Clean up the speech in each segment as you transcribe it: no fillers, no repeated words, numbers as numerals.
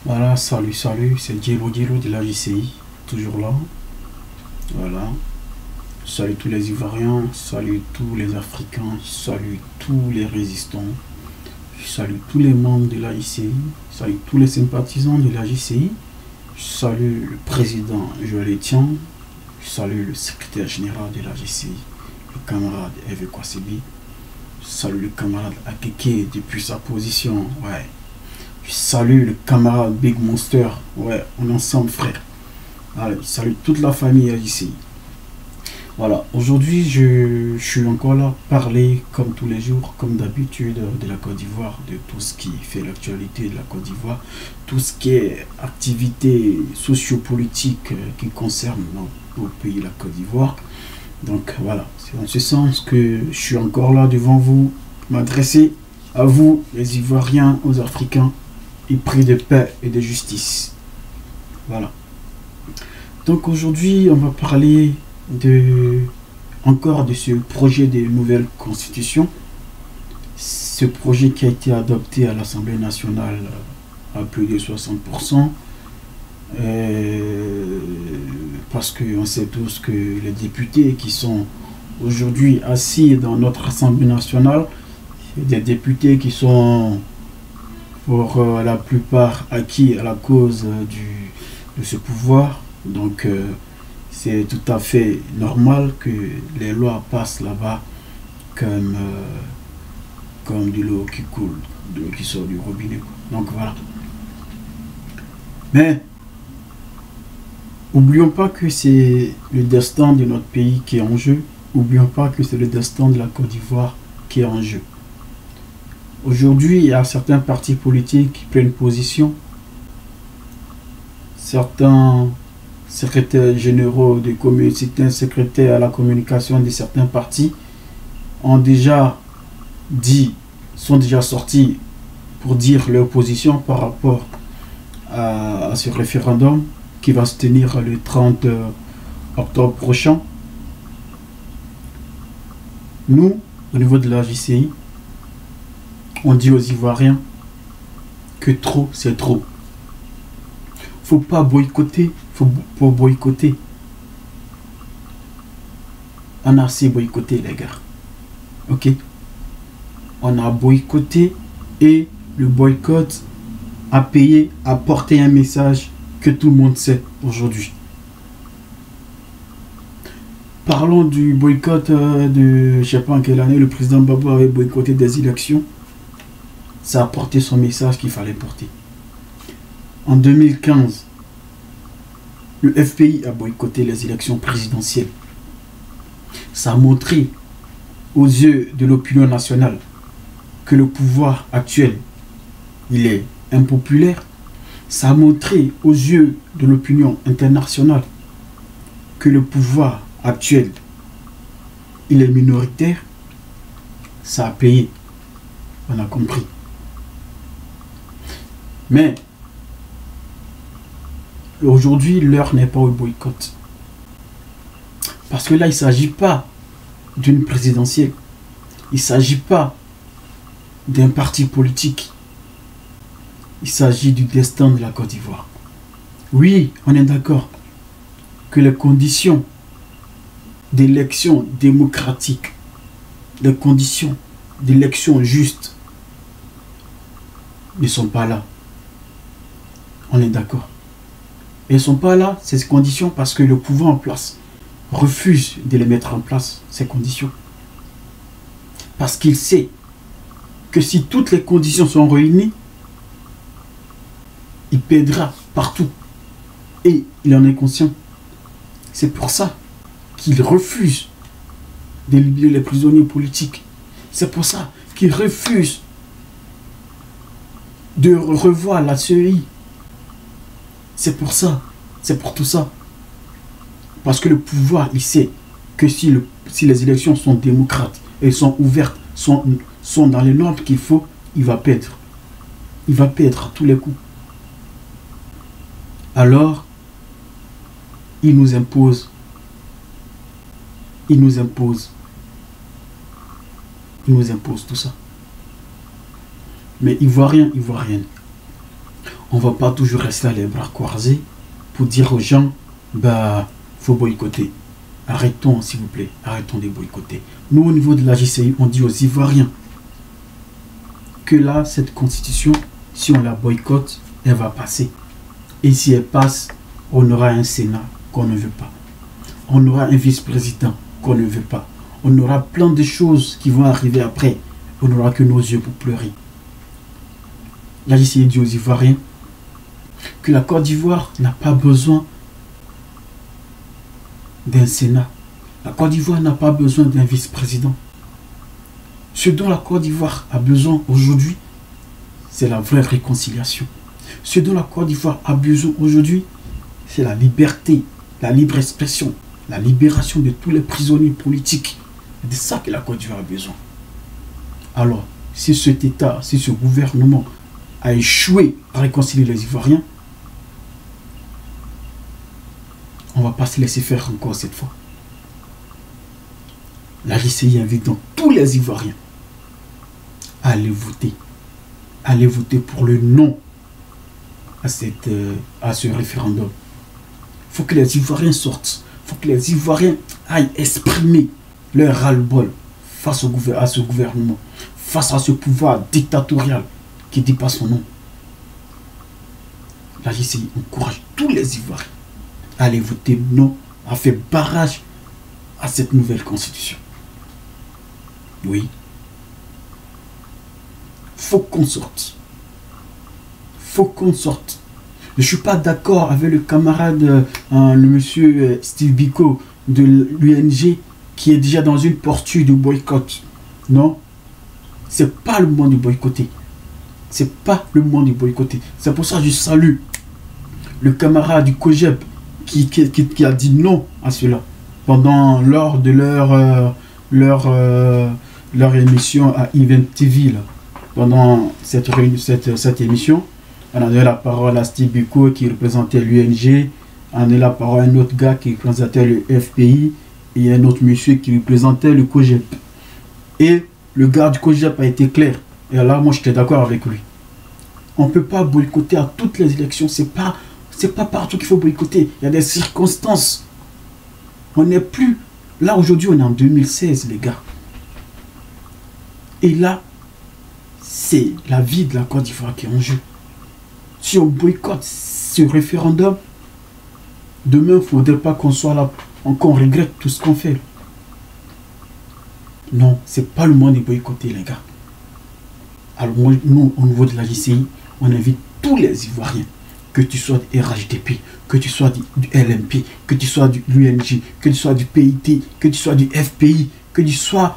Voilà, salut, salut, c'est Dielo de la JCI, toujours là. Voilà, salut tous les Ivoiriens, salut tous les Africains, salut tous les résistants, salut tous les membres de la JCI, salut tous les sympathisants de la JCI, salut le président Joël Etienne, salut le secrétaire général de la JCI, le camarade Hervé Kwasibi, salut le camarade Akeke depuis sa position, ouais. Salut le camarade Big Monster. Ouais, on est ensemble, frère. Allez, salut toute la famille ici. Voilà, aujourd'hui, je suis encore là, parler comme tous les jours, comme d'habitude, de la Côte d'Ivoire, de tout ce qui fait l'actualité de la Côte d'Ivoire, tout ce qui est activité sociopolitique qui concerne notre pays, la Côte d'Ivoire. Donc voilà, c'est en ce sens que je suis encore là devant vous, m'adresser à vous, les Ivoiriens, aux Africains, et pris de paix et de justice. Voilà. Donc aujourd'hui, on va parler encore de ce projet de nouvelle constitution. Ce projet qui a été adopté à l'Assemblée nationale à plus de 60%. Parce qu'on sait tous que les députés qui sont aujourd'hui assis dans notre Assemblée nationale, des députés qui sont pour la plupart acquis à la cause de ce pouvoir. Donc c'est tout à fait normal que les lois passent là-bas comme de l'eau qui coule, de l'eau qui sort du robinet. Donc voilà. Mais oublions pas que c'est le destin de notre pays qui est en jeu. Oublions pas que c'est le destin de la Côte d'Ivoire qui est en jeu. Aujourd'hui, il y a certains partis politiques qui prennent position. Certains secrétaires généraux des communes, certains secrétaires à la communication de certains partis ont déjà dit, sont déjà sortis pour dire leur position par rapport à ce référendum qui va se tenir le 30 octobre prochain. Nous, au niveau de la JCI, on dit aux Ivoiriens que trop, c'est trop. Faut pas boycotter, faut boycotter. On a assez boycotté, les gars. Ok? On a boycotté et le boycott a payé, a porté un message que tout le monde sait aujourd'hui. Parlons du boycott de, je sais pas en quelle année, le président Babou avait boycotté des élections. Ça a porté son message qu'il fallait porter. En 2015, le FPI a boycotté les élections présidentielles. Ça a montré aux yeux de l'opinion nationale que le pouvoir actuel, il est impopulaire. Ça a montré aux yeux de l'opinion internationale que le pouvoir actuel, il est minoritaire. Ça a payé. On a compris. Mais aujourd'hui, l'heure n'est pas au boycott. Parce que là, il ne s'agit pas d'une présidentielle. Il ne s'agit pas d'un parti politique. Il s'agit du destin de la Côte d'Ivoire. Oui, on est d'accord que les conditions d'élection démocratique, les conditions d'élection juste ne sont pas là. On est d'accord. Elles ne sont pas là, ces conditions, parce que le pouvoir en place refuse de les mettre en place, ces conditions. Parce qu'il sait que si toutes les conditions sont réunies, il perdra partout. Et il en est conscient. C'est pour ça qu'il refuse de libérer les prisonniers politiques. C'est pour ça qu'il refuse de revoir la CEI. C'est pour ça, c'est pour tout ça. Parce que le pouvoir, il sait que si les élections sont démocrates, elles sont ouvertes, sont dans les normes qu'il faut, il va perdre. Il va perdre à tous les coups. Alors, il nous impose. Il nous impose. Il nous impose tout ça. Mais Ivoiriens, Ivoiriennes, On ne va pas toujours rester à les bras croisés pour dire aux gens, bah, faut boycotter. Arrêtons, s'il vous plaît, arrêtons de boycotter. Nous, au niveau de la JCI, on dit aux Ivoiriens que là, cette constitution, si on la boycotte, elle va passer. Et si elle passe, on aura un Sénat qu'on ne veut pas. On aura un vice-président qu'on ne veut pas. On aura plein de choses qui vont arriver après. On n'aura que nos yeux pour pleurer. La JCI dit aux Ivoiriens que la Côte d'Ivoire n'a pas besoin d'un Sénat. La Côte d'Ivoire n'a pas besoin d'un vice-président. Ce dont la Côte d'Ivoire a besoin aujourd'hui, c'est la vraie réconciliation. Ce dont la Côte d'Ivoire a besoin aujourd'hui, c'est la liberté, la libre expression, la libération de tous les prisonniers politiques. C'est de ça que la Côte d'Ivoire a besoin. Alors, si cet État, si ce gouvernement a échoué à réconcilier les Ivoiriens, on ne va pas se laisser faire encore cette fois. La JCI invite donc tous les Ivoiriens à aller voter. Aller voter pour le non à ce référendum. Il faut que les Ivoiriens sortent. Il faut que les Ivoiriens aillent exprimer leur ras-le-bol face à ce gouvernement, face à ce pouvoir dictatorial qui dit pas son nom. La JCI encourage tous les Ivoiriens à aller voter non, à faire barrage à cette nouvelle constitution. Oui. Faut qu'on sorte. Faut qu'on sorte. Je ne suis pas d'accord avec le camarade, le monsieur Steve Biko de l'UNG qui est déjà dans une posture de boycott. Non. C'est pas le moment de boycotter. C'est pas le moment de boycotter. C'est pour ça que je salue le camarade du COGEP qui a dit non à cela lors de leur émission à Event TV. Là. Pendant cette émission, on a donné la parole à Steve Biko qui représentait l'UNG, on a donné la parole à un autre gars qui représentait le FPI et un autre monsieur qui représentait le COGEP. Et le gars du COGEP a été clair. Et là, moi, j'étais d'accord avec lui. On ne peut pas boycotter à toutes les élections. C'est pas partout qu'il faut boycotter. Il y a des circonstances. On n'est plus... Là, aujourd'hui, on est en 2016, les gars. Et là, c'est la vie de la Côte d'Ivoire qui est en jeu. Si on boycotte ce référendum, demain, il ne faudrait pas qu'on soit là, qu'on regrette tout ce qu'on fait. Non, ce n'est pas le moment de boycotter, les gars. Alors, nous, au niveau de la JCI, on invite tous les Ivoiriens, que tu sois du RHDP, que tu sois du LMP, que tu sois du l'UNG, que tu sois du PIT, que tu sois du FPI, que tu sois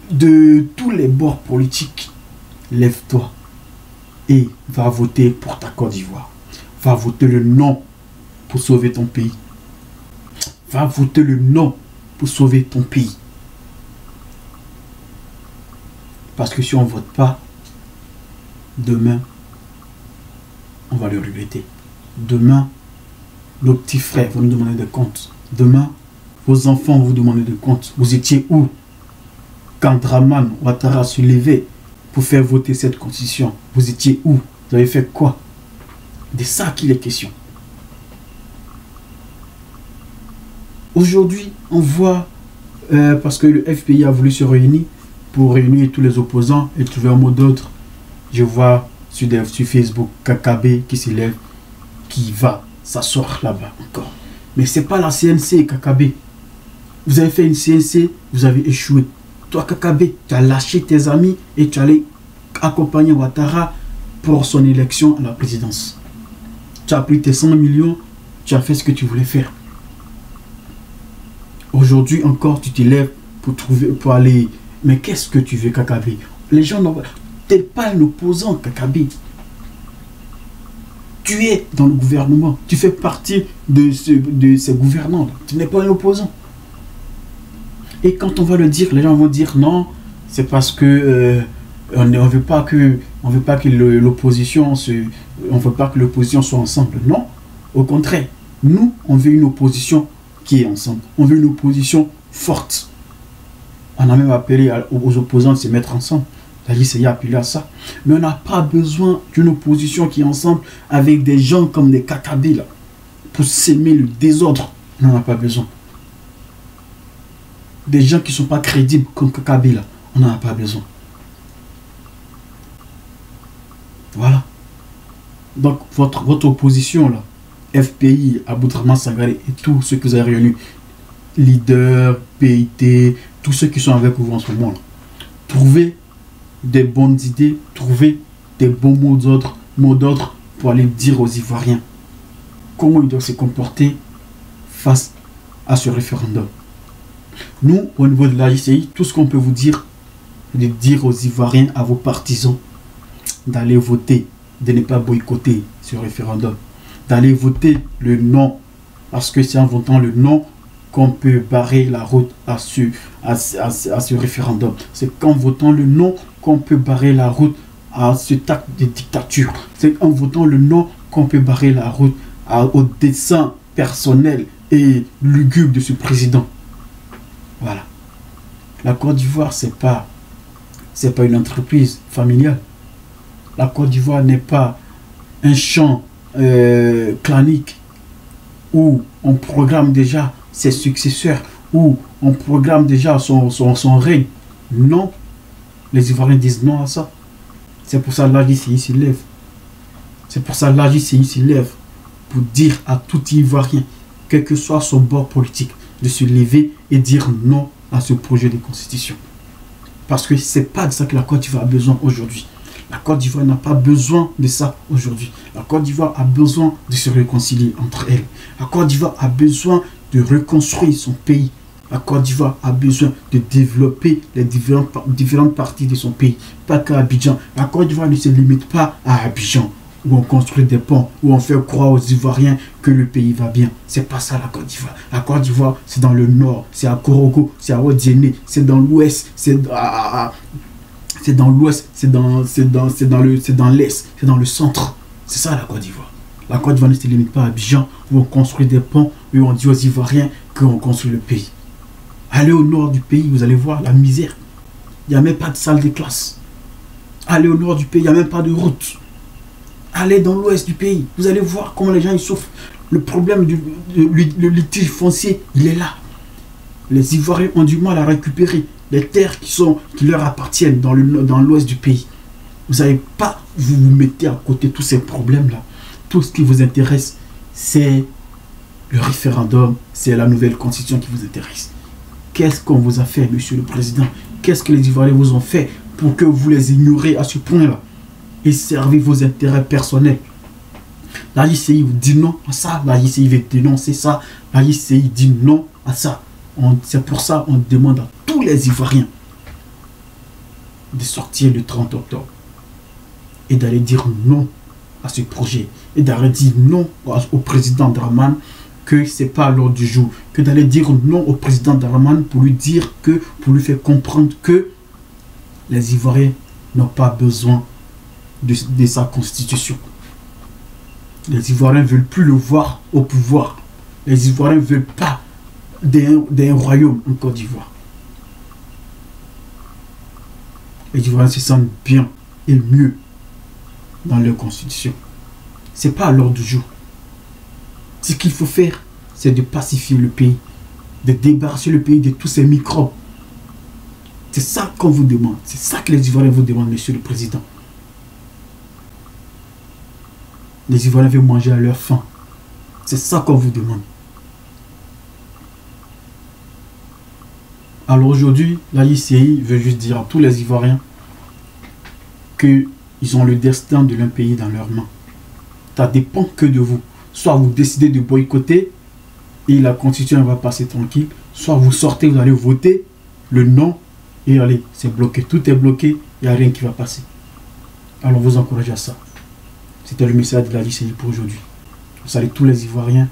de tous les bords politiques. Lève-toi et va voter pour ta Côte d'Ivoire. Va voter le non pour sauver ton pays. Va voter le non pour sauver ton pays. Parce que si on ne vote pas, demain, on va le regretter. Demain, nos petits frères vont nous demander des comptes. Demain, vos enfants vont vous demander des comptes. Vous étiez où quand Dramane Ouattara se levait pour faire voter cette constitution? Vous étiez où? Vous avez fait quoi? De ça qu'il est question. Aujourd'hui, on voit, parce que le FPI a voulu se réunir pour réunir tous les opposants et trouver un mot d'ordre. Je vois sur Facebook KKB qui s'élève, qui va s'asseoir là-bas encore. Mais ce n'est pas la CNC KKB. Vous avez fait une CNC, vous avez échoué. Toi KKB, tu as lâché tes amis et tu allais accompagner Ouattara pour son élection à la présidence. Tu as pris tes 100 millions, tu as fait ce que tu voulais faire. Aujourd'hui encore, tu te lèves pour aller... Mais qu'est-ce que tu veux, KKB? Les gens n'ont... Tu n'es pas un opposant, KKB. Tu es dans le gouvernement. Tu fais partie de ces gouvernants. Tu n'es pas un opposant. Et quand on va le dire, les gens vont dire non, c'est parce que on ne veut pas que l'opposition soit ensemble. Non, au contraire, nous, on veut une opposition qui est ensemble. On veut une opposition forte. On a même appelé aux opposants de se mettre ensemble. La JCI a appelé à ça. Mais on n'a pas besoin d'une opposition qui est ensemble avec des gens comme des Kakabé là, pour s'aimer le désordre. On n'en a pas besoin. Des gens qui ne sont pas crédibles comme Kakabé là, on n'en a pas besoin. Voilà. Donc votre opposition là, FPI, Aboudraman Sangaré et tous ceux que vous avez réunis, leaders, PIT, tous ceux qui sont avec vous en ce moment là, trouvez des bonnes idées, trouvez des bons mots d'ordre pour aller dire aux Ivoiriens comment ils doivent se comporter face à ce référendum. Nous, au niveau de la JCI, tout ce qu'on peut vous dire, c'est de dire aux Ivoiriens, à vos partisans, d'aller voter, de ne pas boycotter ce référendum, d'aller voter le non, parce que c'est en votant le non qu'on peut barrer la route à ce référendum. C'est qu'en votant le non qu'on peut barrer la route à cet acte de dictature. C'est en votant le non qu'on peut barrer la route au dessein personnel et lugubre de ce président. Voilà. La Côte d'Ivoire, c'est pas une entreprise familiale. La Côte d'Ivoire n'est pas un champ clanique où on programme déjà ses successeurs, où on programme déjà son règne. Non. Les Ivoiriens disent non à ça. C'est pour ça que la JCI s'y lève. C'est pour ça que la JCI s'y lève pour dire à tout Ivoirien, quel que soit son bord politique, de se lever et dire non à ce projet de constitution. Parce que ce n'est pas de ça que la Côte d'Ivoire a besoin aujourd'hui. La Côte d'Ivoire n'a pas besoin de ça aujourd'hui. La Côte d'Ivoire a besoin de se réconcilier entre elles. La Côte d'Ivoire a besoin de reconstruire son pays. La Côte d'Ivoire a besoin de développer les différentes parties de son pays. Pas qu'à Abidjan. La Côte d'Ivoire ne se limite pas à Abidjan, où on construit des ponts, où on fait croire aux Ivoiriens que le pays va bien. C'est pas ça la Côte d'Ivoire. La Côte d'Ivoire, c'est dans le nord, c'est à Korogo, c'est à Odiéné, c'est dans l'ouest, c'est dans l'ouest, c'est dans l'est, c'est dans le centre. C'est ça la Côte d'Ivoire. La Côte d'Ivoire ne se limite pas à Abidjan, où on construit des ponts, où on dit aux Ivoiriens qu'on construit le pays. Allez au nord du pays, vous allez voir la misère. Il n'y a même pas de salle de classe. Allez au nord du pays, il n'y a même pas de route. Allez dans l'ouest du pays, vous allez voir comment les gens ils souffrent. Le problème du litige foncier, il est là. Les Ivoiriens ont du mal à récupérer les terres qui leur appartiennent dans l'ouest du pays. Vous n'allez pas vous mettez à côté de tous ces problèmes-là. Tout ce qui vous intéresse, c'est le référendum, c'est la nouvelle constitution qui vous intéresse. Qu'est-ce qu'on vous a fait, monsieur le président? Qu'est-ce que les Ivoiriens vous ont fait pour que vous les ignorez à ce point-là et servez vos intérêts personnels? La JCI vous dit non à ça, la JCI veut dénoncer ça, la JCI dit non à ça. C'est pour ça qu'on demande à tous les Ivoiriens de sortir le 30 octobre et d'aller dire non à ce projet et d'aller dire non au président Dramane que ce n'est pas à l'ordre du jour, que d'aller dire non au président Dramane pour lui dire que, pour lui faire comprendre que les Ivoiriens n'ont pas besoin de sa constitution. Les Ivoiriens ne veulent plus le voir au pouvoir. Les Ivoiriens ne veulent pas d'un royaume en Côte d'Ivoire. Les Ivoiriens se sentent bien et mieux dans leur constitution. Ce n'est pas à l'ordre du jour. Ce qu'il faut faire, c'est de pacifier le pays, de débarrasser le pays de tous ces microbes. C'est ça qu'on vous demande. C'est ça que les Ivoiriens vous demandent, monsieur le président. Les Ivoiriens veulent manger à leur faim. C'est ça qu'on vous demande. Alors aujourd'hui, la JCI veut juste dire à tous les Ivoiriens qu'ils ont le destin de leur pays dans leurs mains. Ça dépend que de vous. Soit vous décidez de boycotter et la constitution va passer tranquille, soit vous sortez, vous allez voter le non et allez, c'est bloqué. Tout est bloqué, il n'y a rien qui va passer. Alors vous encouragez à ça. C'était le message de la JCI pour aujourd'hui. Je salue tous les Ivoiriens.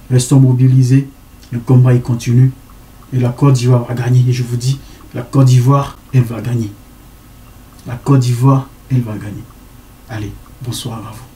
Restons mobilisés. Le combat il continue. Et la Côte d'Ivoire va gagner. Et je vous dis, la Côte d'Ivoire, elle va gagner. La Côte d'Ivoire, elle va gagner. Allez, bonsoir à vous.